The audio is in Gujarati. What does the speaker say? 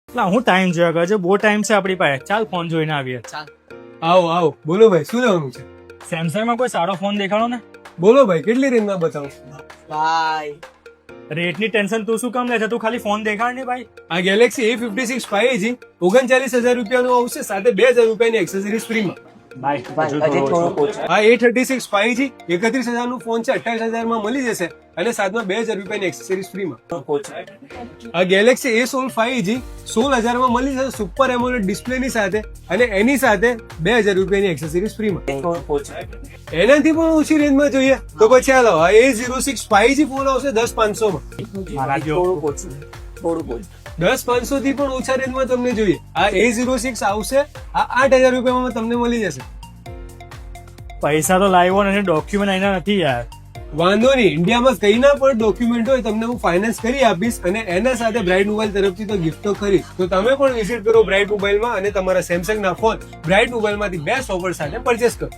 હું ટાઈમ જોયા કરું છું, બહુ ટાઈમ છે આપણી પાસે. ચાલ ફોન જોઈને આવીએ. આવો આવો, બોલો ભાઈ, શું લેવાનું છે? સેમસંગ માં કોઈ સારો ફોન દેખાડો ને. બોલો ભાઈ, કેટલી રેન્જમાં બતાવું? ભાઈ રેટની ટેન્શન તું શું કામ લે છે? તું ખાલી ફોન દેખાડ ને ભાઈ. આ ગેલેક્સી A56 5G 39,000 રૂપિયાનું આવશે, સાથે 2,000 રૂપિયાની એક્સેસરીઝ ફ્રીમાં. ભાઈ હજી થોડુંક ઓછું. આ A36 5G 31,000 નું ફોન છે, 28,000 માં મળી જશે, અને સાથમાં 2,000 રૂપિયાની એક્સેસરીઝ ફ્રીમાં. આ ગેલેક્સી A16 5G 16,000 માં મળી જશે, સુપર એમોલેડ ડિસ્પ્લે ની સાથે, અને એની સાથે 2,000 રૂપિયાની એક્સેસરીઝ ફ્રીમાં. એનાથી પણ ઓછી રેન્જમાં જોઈએ તો પછી હાલો, આ A06 5G ફોન આવશે 10,500 માં. મારા જેવો. થોડુંક ઓછું. 10,500 થી પણ ઓછા રેન્જમાં તમને જોઈએ. આ A06 આવશે, આ 8,000 રૂપિયામાં તમને મળી જશે. પૈસા તો લાવ્યો નથી, ડોક્યુમેન્ટ એના નથી યાર. વાંધો નહીં, ઇન્ડિયામાં કઈ ના પણ ડોક્યુમેન્ટ હોય તમને હું ફાઇનાન્સ કરી આપીશ, અને એના સાથે બ્રાઇટ મોબાઈલ તરફથી તો ગિફ્ટ તો ખરી. તો તમે પણ વિઝિટ કરો બ્રાઇટ મોબાઈલમાં, અને તમારા સેમસંગ ના ફોન બ્રાઇટ મોબાઈલમાંથી બેસ્ટ ઓફર સાથે પરચેસ કરો.